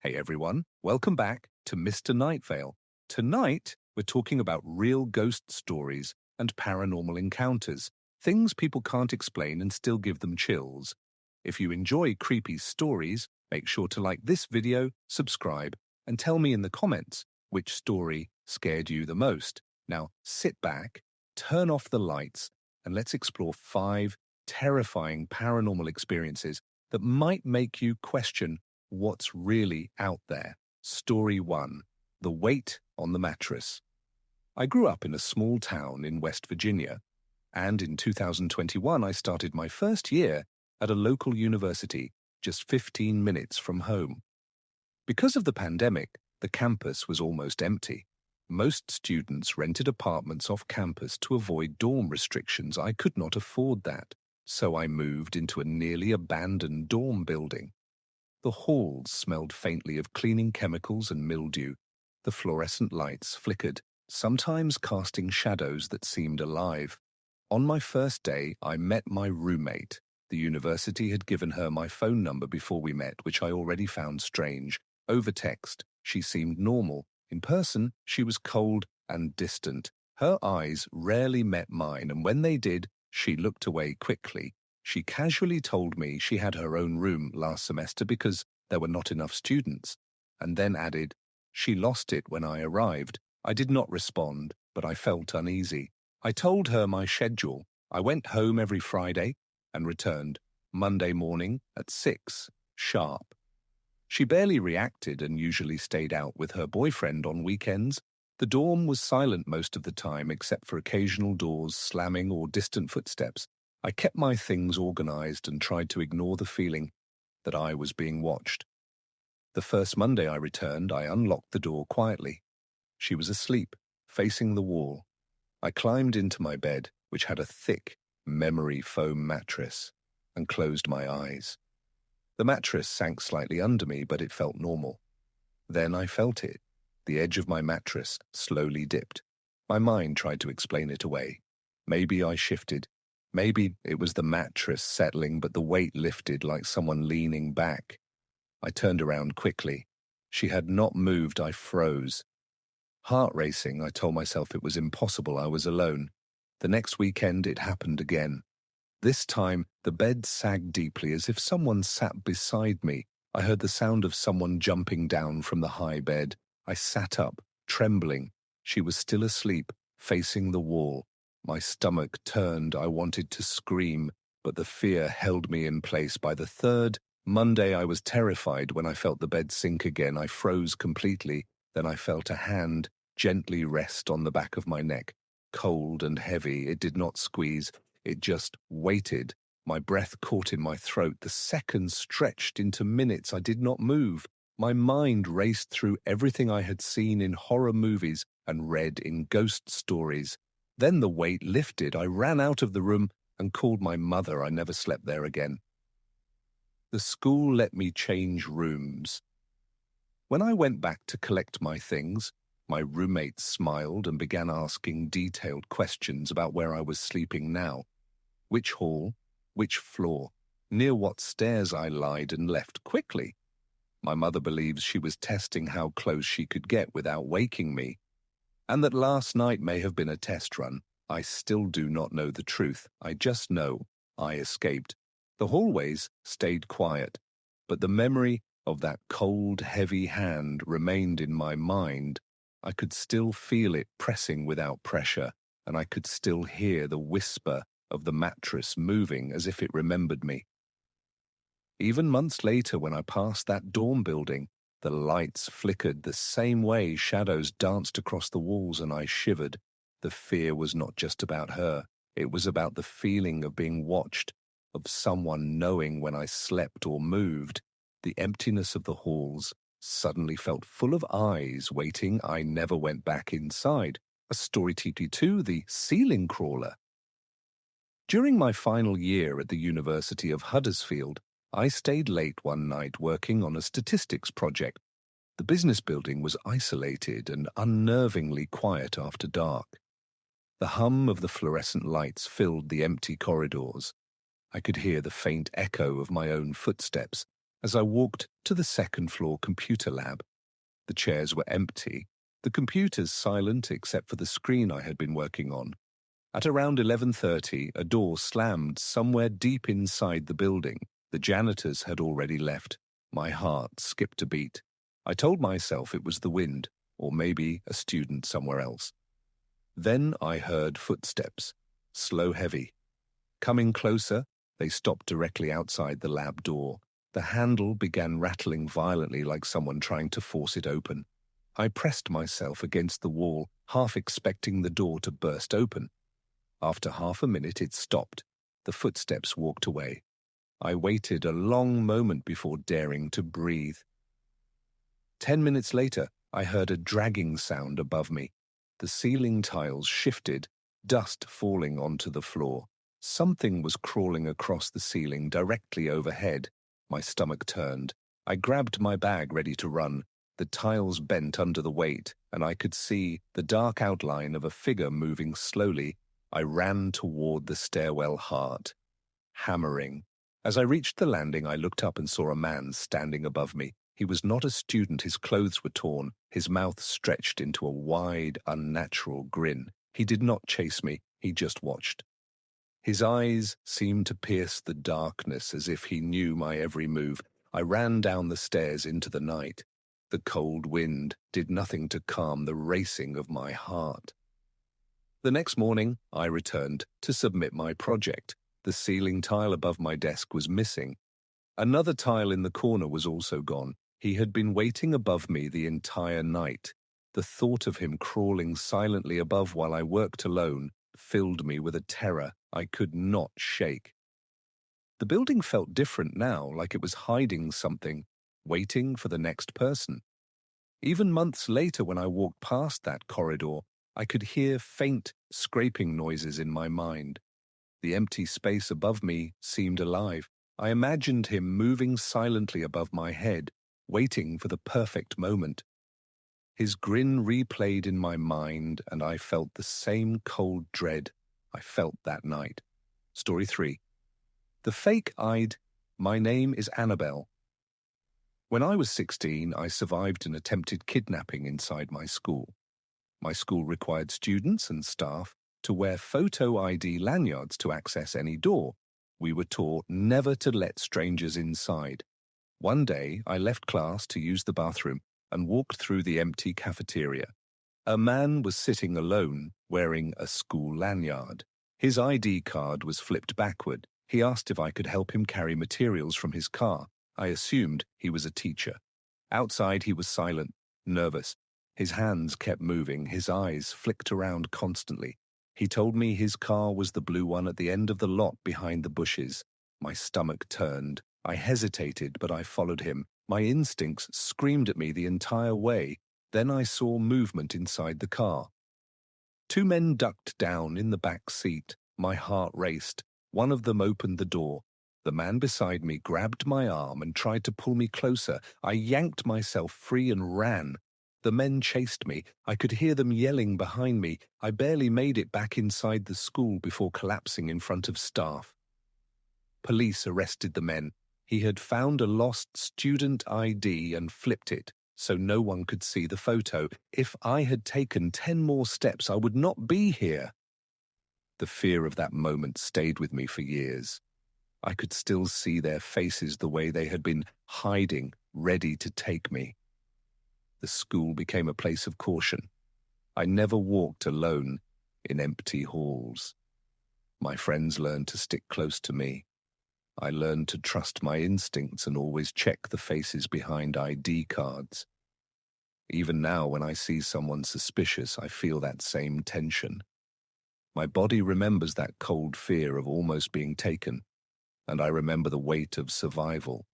Hey everyone, welcome back to Mr. NightVeil. Tonight, we're talking about real ghost stories and paranormal encounters, things people can't explain and still give them chills. If you enjoy creepy stories, make sure to like this video, subscribe, and tell me in the comments which story scared you the most. Now, sit back, turn off the lights, and let's explore 5 terrifying paranormal experiences that might make you question what's really out there. Story 1. The Weight on the Mattress. I grew up in a small town in West Virginia, and in 2021 I started my first year at a local university just 15 minutes from home. Because of the pandemic, the campus was almost empty. Most students rented apartments off campus to avoid dorm restrictions. I could not afford that, so I moved into a nearly abandoned dorm building. The halls smelled faintly of cleaning chemicals and mildew. The fluorescent lights flickered, sometimes casting shadows that seemed alive. On my first day, I met my roommate. The university had given her my phone number before we met, which I already found strange. Over text, she seemed normal. In person, she was cold and distant. Her eyes rarely met mine, and when they did, she looked away quickly. She casually told me she had her own room last semester because there were not enough students, and then added, she lost it when I arrived. I did not respond, but I felt uneasy. I told her my schedule. I went home every Friday and returned Monday morning at 6 sharp. She barely reacted and usually stayed out with her boyfriend on weekends. The dorm was silent most of the time except for occasional doors slamming or distant footsteps. I kept my things organized and tried to ignore the feeling that I was being watched. The first Monday I returned, I unlocked the door quietly. She was asleep, facing the wall. I climbed into my bed, which had a thick, memory foam mattress, and closed my eyes. The mattress sank slightly under me, but it felt normal. Then I felt it. The edge of my mattress slowly dipped. My mind tried to explain it away. Maybe I shifted. Maybe it was the mattress settling, but the weight lifted like someone leaning back. I turned around quickly. She had not moved. I froze. Heart racing, I told myself it was impossible. I was alone. The next weekend, it happened again. This time, the bed sagged deeply as if someone sat beside me. I heard the sound of someone jumping down from the high bed. I sat up, trembling. She was still asleep, facing the wall. My stomach turned. I wanted to scream, but the fear held me in place. By the third Monday, I was terrified. When I felt the bed sink again, I froze completely. Then I felt a hand gently rest on the back of my neck. Cold and heavy, it did not squeeze. It just waited. My breath caught in my throat. The seconds stretched into minutes. I did not move. My mind raced through everything I had seen in horror movies and read in ghost stories. Then the weight lifted. I ran out of the room and called my mother. I never slept there again. The school let me change rooms. When I went back to collect my things, my roommate smiled and began asking detailed questions about where I was sleeping now. Which hall, which floor, near what stairs I lied and left quickly. My mother believes she was testing how close she could get without waking me, and that last night may have been a test run. I still do not know the truth. I just know I escaped. The hallways stayed quiet, but the memory of that cold, heavy hand remained in my mind. I could still feel it pressing without pressure, and I could still hear the whisper of the mattress moving as if it remembered me. Even months later, when I passed that dorm building, the lights flickered the same way, shadows danced across the walls, and I shivered. The fear was not just about her. It was about the feeling of being watched, of someone knowing when I slept or moved. The emptiness of the halls suddenly felt full of eyes waiting. I never went back inside. A story TT2, the ceiling crawler. During my final year at the University of Huddersfield, I stayed late one night working on a statistics project. The business building was isolated and unnervingly quiet after dark. The hum of the fluorescent lights filled the empty corridors. I could hear the faint echo of my own footsteps, as I walked to the second-floor computer lab. The chairs were empty, the computers silent except for the screen I had been working on. At around 11:30, a door slammed somewhere deep inside the building. The janitors had already left. My heart skipped a beat. I told myself it was the wind, or maybe a student somewhere else. Then I heard footsteps, slow, heavy. Coming closer, they stopped directly outside the lab door. The handle began rattling violently like someone trying to force it open. I pressed myself against the wall, half expecting the door to burst open. After half a minute, it stopped. The footsteps walked away. I waited a long moment before daring to breathe. 10 minutes later, I heard a dragging sound above me. The ceiling tiles shifted, dust falling onto the floor. Something was crawling across the ceiling directly overhead. My stomach turned. I grabbed my bag ready to run. The tiles bent under the weight, and I could see the dark outline of a figure moving slowly. I ran toward the stairwell heart, hammering. As I reached the landing, I looked up and saw a man standing above me. He was not a student. His clothes were torn, his mouth stretched into a wide, unnatural grin. He did not chase me, he just watched. His eyes seemed to pierce the darkness as if he knew my every move. I ran down the stairs into the night. The cold wind did nothing to calm the racing of my heart. The next morning, I returned to submit my project. The ceiling tile above my desk was missing. Another tile in the corner was also gone. He had been waiting above me the entire night. The thought of him crawling silently above while I worked alone filled me with a terror I could not shake. The building felt different now, like it was hiding something, waiting for the next person. Even months later, when I walked past that corridor, I could hear faint scraping noises in my mind. The empty space above me seemed alive. I imagined him moving silently above my head, waiting for the perfect moment. His grin replayed in my mind, and I felt the same cold dread I felt that night. Story 3. The Fake-Eyed. My name is Annabelle. When I was 16, I survived an attempted kidnapping inside my school. My school required students and staff to wear photo ID lanyards to access any door. We were taught never to let strangers inside. One day, I left class to use the bathroom and walked through the empty cafeteria. A man was sitting alone, wearing a school lanyard. His ID card was flipped backward. He asked if I could help him carry materials from his car. I assumed he was a teacher. Outside, he was silent, nervous. His hands kept moving, his eyes flicked around constantly. He told me his car was the blue one at the end of the lot behind the bushes. My stomach turned. I hesitated, but I followed him. My instincts screamed at me the entire way. Then I saw movement inside the car. 2 men ducked down in the back seat. My heart raced. One of them opened the door. The man beside me grabbed my arm and tried to pull me closer. I yanked myself free and ran. The men chased me. I could hear them yelling behind me. I barely made it back inside the school before collapsing in front of staff. Police arrested the men. He had found a lost student ID and flipped it so no one could see the photo. If I had taken 10 more steps, I would not be here. The fear of that moment stayed with me for years. I could still see their faces the way they had been hiding, ready to take me. The school became a place of caution. I never walked alone in empty halls. My friends learned to stick close to me. I learned to trust my instincts and always check the faces behind ID cards. Even now, when I see someone suspicious, I feel that same tension. My body remembers that cold fear of almost being taken, and I remember the weight of survival